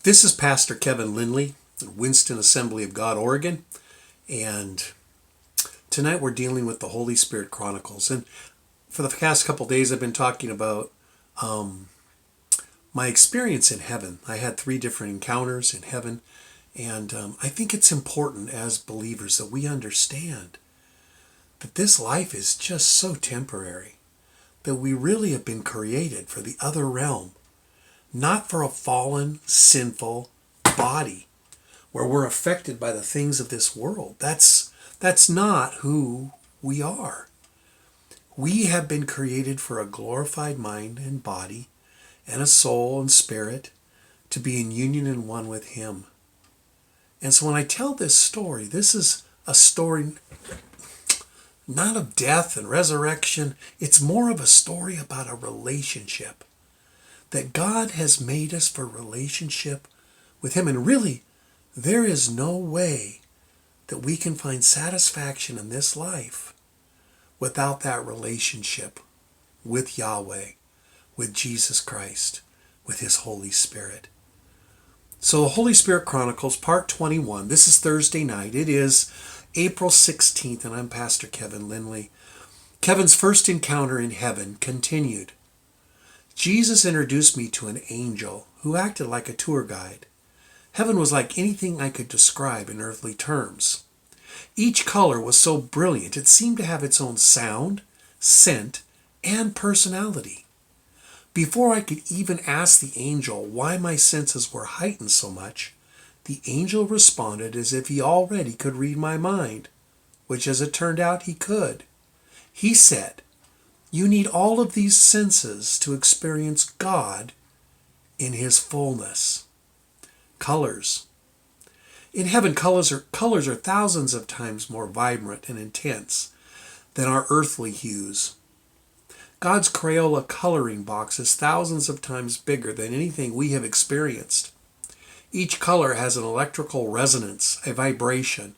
This is Pastor Kevin Lindley, Winston Assembly of God, Oregon, and tonight we're dealing with the Holy Spirit Chronicles. And for the past couple of days, I've been talking about my experience in heaven. I had 3 different encounters in heaven, and I think it's important as believers that we understand that this life is just so temporary, that we really have been created for the other realm, not for a fallen, sinful body where we're affected by the things of this world. That's not who we are. We have been created for a glorified mind and body and a soul and spirit to be in union and one with Him. And so when I tell this story, this is a story not of death and resurrection. It's more of a story about a relationship. That God has made us for relationship with Him. And really, there is no way that we can find satisfaction in this life without that relationship with Yahweh, with Jesus Christ, with His Holy Spirit. So the Holy Spirit Chronicles, Part 21. This is Thursday night. It is April 16th, and I'm Pastor Kevin Lindley. Kevin's first encounter in heaven continued. Jesus introduced me to an angel who acted like a tour guide. Heaven was like anything I could describe in earthly terms. Each color was so brilliant it seemed to have its own sound, scent, and personality. Before I could even ask the angel why my senses were heightened so much, the angel responded as if he already could read my mind, which as it turned out he could. He said, "You need all of these senses to experience God in His fullness." Colors. In heaven, colors are thousands of times more vibrant and intense than our earthly hues. God's Crayola coloring box is thousands of times bigger than anything we have experienced. Each color has an electrical resonance, a vibration,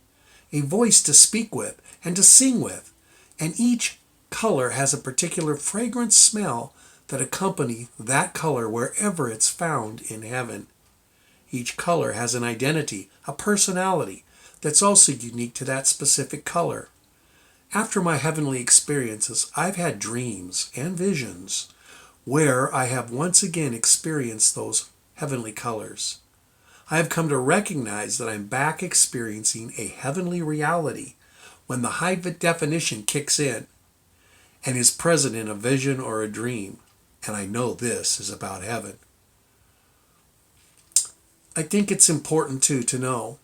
a voice to speak with and to sing with, and each color has a particular fragrant smell that accompany that color wherever it's found in heaven. Each color has an identity, a personality that's also unique to that specific color. After my heavenly experiences, I've had dreams and visions where I have once again experienced those heavenly colors. I have come to recognize that I'm back experiencing a heavenly reality when the high definition kicks in and is present in a vision or a dream, and I know this is about heaven. I think it's important too to know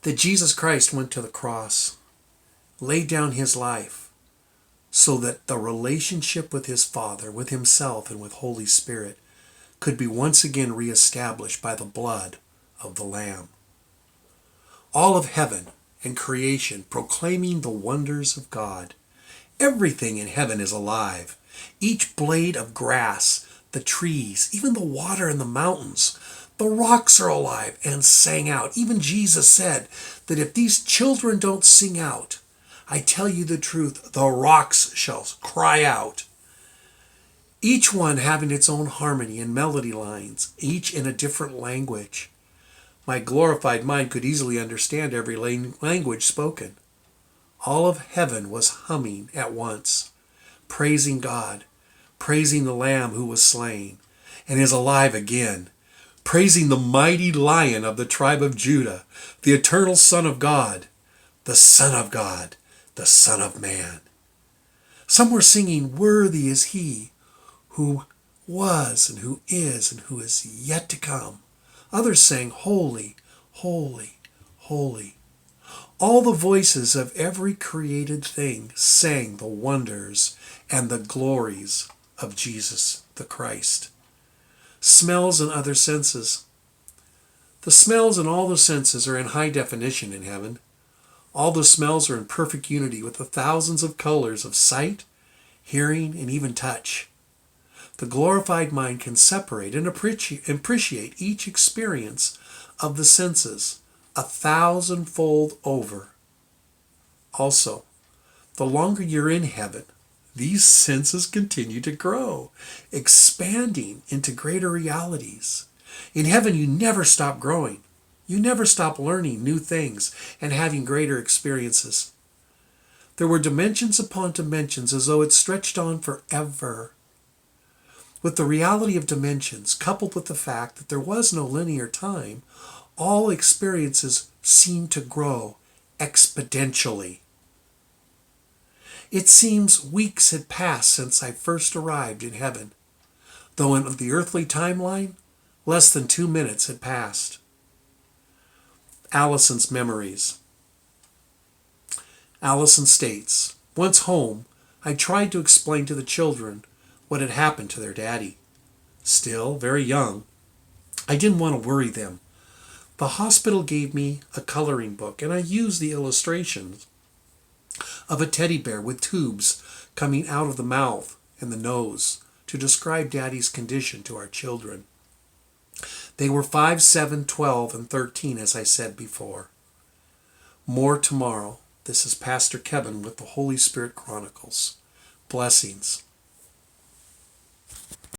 that Jesus Christ went to the cross, laid down His life, so that the relationship with His Father, with Himself, and with Holy Spirit could be once again reestablished by the blood of the Lamb. All of heaven and creation proclaiming the wonders of God. Everything in heaven is alive. Each blade of grass, the trees, even the water in the mountains, the rocks are alive and sang out. Even Jesus said that if these children don't sing out, I tell you the truth, the rocks shall cry out. Each one having its own harmony and melody lines, each in a different language. My glorified mind could easily understand every language spoken. All of heaven was humming at once, praising God, praising the Lamb who was slain and is alive again, praising the mighty Lion of the tribe of Judah, the eternal Son of God, the Son of God, the Son of Man. Some were singing, "Worthy is He who was and who is yet to come." Others sang, "Holy, holy, holy." All the voices of every created thing sang the wonders and the glories of Jesus the Christ. Smells and other senses. The smells and all the senses are in high definition in heaven. All the smells are in perfect unity with the thousands of colors of sight, hearing, and even touch. The glorified mind can separate and appreciate each experience of the senses 1,000-fold over. Also, the longer you're in heaven, these senses continue to grow, expanding into greater realities. In heaven, you never stop growing. You never stop learning new things and having greater experiences. There were dimensions upon dimensions as though it stretched on forever. With the reality of dimensions, coupled with the fact that there was no linear time, all experiences seemed to grow exponentially. It seems weeks had passed since I first arrived in heaven, though in the earthly timeline, less than 2 minutes had passed. Allison's memories. Allison states, once home, I tried to explain to the children what had happened to their daddy. Still very young, I didn't want to worry them. The hospital gave me a coloring book, and I used the illustrations of a teddy bear with tubes coming out of the mouth and the nose to describe Daddy's condition to our children. They were 5, 7, 12, and 13, as I said before. More tomorrow. This is Pastor Kevin with the Holy Spirit Chronicles. Blessings.